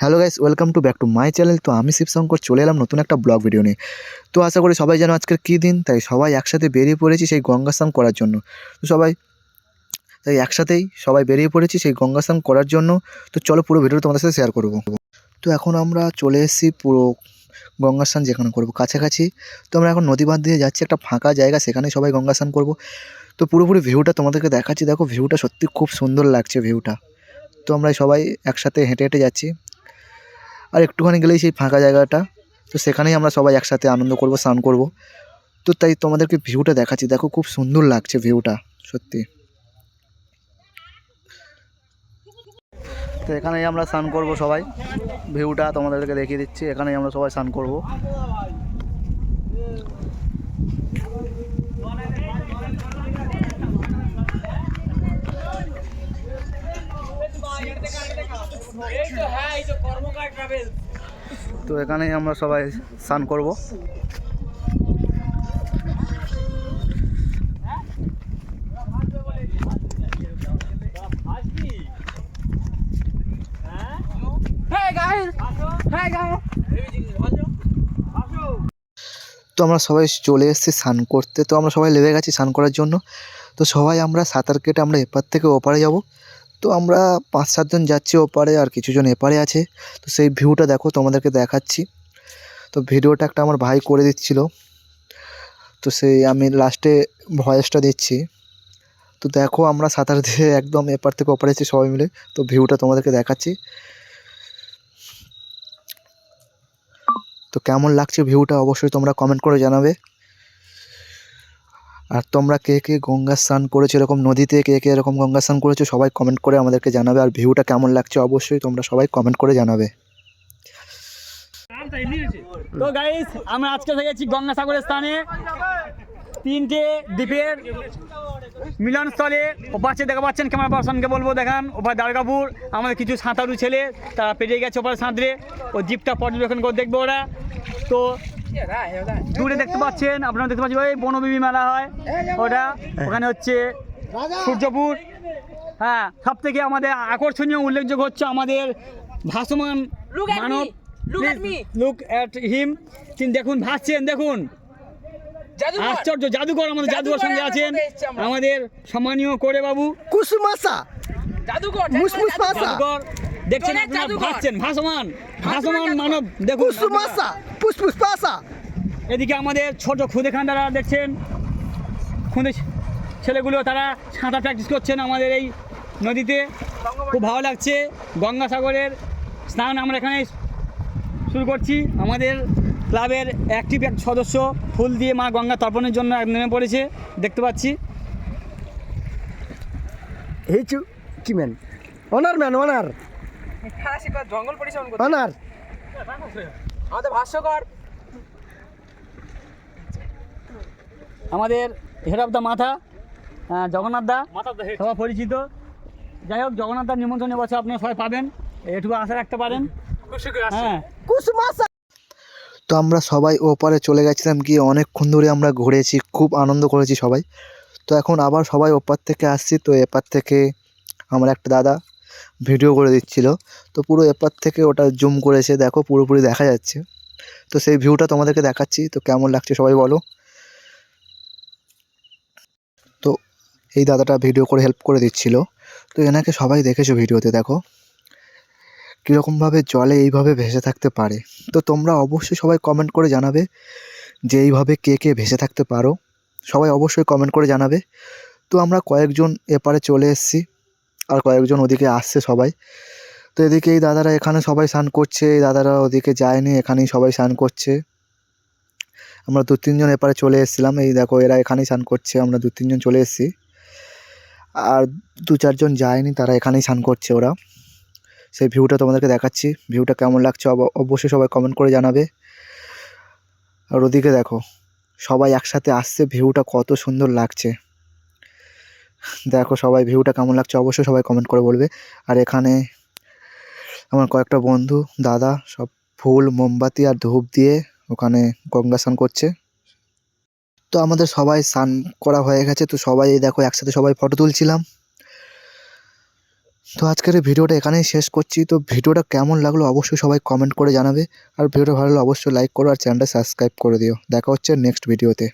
Hello guys, welcome to back to my channel. তো আমি শিবশঙ্কর চলে এলাম নতুন একটা ব্লগ ভিডিও নিয়ে। তো আশা করি সবাই জানো আজকের কী দিন, তাই সবাই একসাথে বেরিয়ে পড়েছি সেই গঙ্গা স্নান করার জন্য। তো তাই একসাথেই সবাই বেরিয়ে পড়েছি সেই গঙ্গা স্নান করার জন্য। তো চলো পুরো ভিডিওটা তোমাদের সাথে শেয়ার করব। তো এখন আমরা চলে এসেছি পুরো গঙ্গা স্নান যেখানে করবো কাছাকাছি। তো আমরা এখন নদী বাঁধ দিয়ে যাচ্ছি একটা ফাঁকা জায়গা, সেখানেই সবাই গঙ্গা স্নান করবো। তো পুরোপুরি ভিউটা তোমাদেরকে দেখাচ্ছি, দেখো ভিউটা সত্যি খুব সুন্দর লাগছে ভিউটা। তো আমরা সবাই একসাথে হেঁটে হেঁটে যাচ্ছি, আর একটুখানি গেলেই সেই ফাঁকা জায়গাটা। তো সেখানেই আমরা সবাই একসাথে আনন্দ করব, স্নান করব। তো তাই তোমাদেরকে ভিউটা দেখাচ্ছি, দেখো খুব সুন্দর লাগছে ভিউটা সত্যি। তো এখানেই আমরা স্নান করব সবাই, ভিউটা তোমাদেরকে দেখিয়ে দিচ্ছি, এখানেই আমরা সবাই স্নান করব। তো এখানেই আমরা সবাই স্নান করব। তো আমরা সবাই চলে এসেছি স্নান করতে, তো আমরা সবাই লেগে গেছি স্নান করার জন্য। তো সবাই আমরা সাঁতার কেটে আমরা এপার থেকে ওপারে যাব। তো আমরা 5-7 জন যাচ্ছি ওপারে, আর কিছুজন এপারে আছে। তো সেই ভিউটা দেখো, তোমাদেরকে দেখাচ্ছি। তো ভিডিওটা একটা আমার ভাই করে দিচ্ছিল, তো সেই আমি লাস্টে ভয়েসটা দিচ্ছি। তো দেখো আমরা সাঁতার দিয়ে একদম এপার থেকে ওপারে আছি সবাই মিলে। তো ভিউটা তোমাদেরকে দেখাচ্ছি। তো কেমন লাগছে ভিউটা অবশ্যই তোমরা কমেন্ট করে জানাবে। আর তোমরা কে কে গঙ্গা স্নান করেছো এরকম নদীতে, কে কে এরকম গঙ্গা স্নান করেছো সবাই কমেন্ট করে আমাদেরকে জানাবে। আর ভিউটা কেমন লাগছে অবশ্যই তোমরা সবাই কমেন্ট করে জানাবে। তো গাইস, আমরা আজকে গেছি গঙ্গাসাগরের স্থানে, 3টে দ্বীপের মিলনস্থলে। ওপাশে দেখা পাচ্ছেন, ক্যামেরা পার্সনকে বলবো দেখান, ওপার দারগাপুর আমাদের কিছু সাঁতারু ছেলে তারা পেরিয়ে গেছে ওপারে সাঁতরে, ও দ্বীপটা পর্যবেক্ষণ করে দেখবে ওরা। তো দূরে দেখতে পাচ্ছেন, আপনারা দেখতে পাচ্ছেন ওই বনবিবি মেলা হয় ওটা, ওখানে হচ্ছে সূর্যপুর। হ্যাঁ, সব থেকে আমাদের আকর্ষণীয় উল্লেখযোগ্য হচ্ছে আমাদের ভাসমান মানব। লুক অ্যাট হিম, তিনি দেখুন ভাসছেন, দেখুন আশ্চর্য জাদুকর। আমাদের জাদুকর সঙ্গে আছেন আমাদের সম্মানীয় করে বাবু কুসুমাসা জাদুকর দেখছেন আপনারা, ভাসছেন ভাসমান মানব দেখুন কুসুমাসা পুষ্পুষ্পাসা। এদিকে আমাদের ছোট খুদে খান্ডারা দেখছেন, খুদে ছেলেগুলো তারা সাঁতার প্র্যাকটিস করছেন আমাদের এই নদীতে। খুব ভালো লাগছে গঙ্গাসাগরের স্নান। আমরা এখানে শুরু করছি, আমাদের ক্লাবের অ্যাক্টিভ এক সদস্য ফুল দিয়ে মা গঙ্গা তর্পণের জন্য নেমে পড়েছে, দেখতে পাচ্ছি। হেচু কি ম্যান অনার ম্যান অনার জঙ্গল পরিশ্রম করতে অনার আমাদের ভাষ্যকর আমাদের হেড অফ দ্য মাথা জগন্নাথ দা, সবাই পরিচিত। যাই হোক, জগন্নাথ দার নিমন্ত্রণ এবছর আপনারা সবাই পাবেন, এটুকু আশা রাখতে পারেন। হ্যাঁ, কুসুমাসা। তো আমরা সবাই ওপারে চলে গেছিলাম, গিয়ে অনেকক্ষণ ধরে আমরা ঘুরেছি, খুব আনন্দ করেছি সবাই। তো এখন আবার সবাই ওপার থেকে আসছি। তো এপার থেকে আমার একটা দাদা ভিডিও করে দিচ্ছিল, তো পুরো এপার থেকে ওটা জুম করেছে, দেখো পুরোপুরি দেখা যাচ্ছে। তো সেই ভিউটা তোমাদেরকে দেখাচ্ছি, তো কেমন লাগছে সবাই বলো। তো এই দাদাটা ভিডিও করে হেল্প করে দিচ্ছিল। তো এনাকে সবাই দেখেছো ভিডিওতে, দেখো কীরকমভাবে জলে এইভাবে ভেসে থাকতে পারে। তো তোমরা অবশ্যই সবাই কমেন্ট করে জানাবে যে এইভাবে কে কে ভেসে থাকতে পারো, সবাই অবশ্যই কমেন্ট করে জানাবে। তো আমরা কয়েকজন এপারে চলে এসেছি, আর কয়েকজন ওদিকে আসছে সবাই। তো এদিকে এই দাদারা এখানে সবাই স্নান করছে, এই দাদারা ওদিকে যায়নি, এখানেই সবাই স্নান করছে। আমরা 2-3 জন এপারে চলে এসেছিলাম, এই দেখো এরা এখানেই স্নান করছে, আমরা 2-3 জন চলে এসেছি। আর 2-4 জন যায়নি, তারা এখানেই স্নান করছে ওরা। সেই ভিউটা তোমাদেরকে দেখাচ্ছি, ভিউটা কেমন লাগছে অবশ্যই সবাই কমেন্ট করে জানাবে। আর ওদিকে দেখো সবাই একসাথে আসছে, ভিউটা কত সুন্দর লাগছে। দেখো সবাই ভিউটা কেমন লাগছে অবশ্যই সবাই কমেন্ট করে বলবে। আর এখানে আমার কয়েকটা বন্ধু দাদা সব ফুল মোমবাতি আর ধূপ দিয়ে ওখানে গঙ্গা স্নান করছে। তো আমাদের সবাই স্নান করা হয়ে গেছে, তো সবাই এই দেখো একসাথে সবাই ফটো তুলছিলাম। তো আজকের এই ভিডিওটা এখানেই শেষ করছি। তো ভিডিওটা কেমন লাগলো অবশ্যই সবাই কমেন্ট করে জানাবে, আর ভিডিওটা ভালো লাগলে অবশ্যই লাইক করো আর চ্যানেলটা সাবস্ক্রাইব করে দিও। দেখা হচ্ছে নেক্সট ভিডিওতে।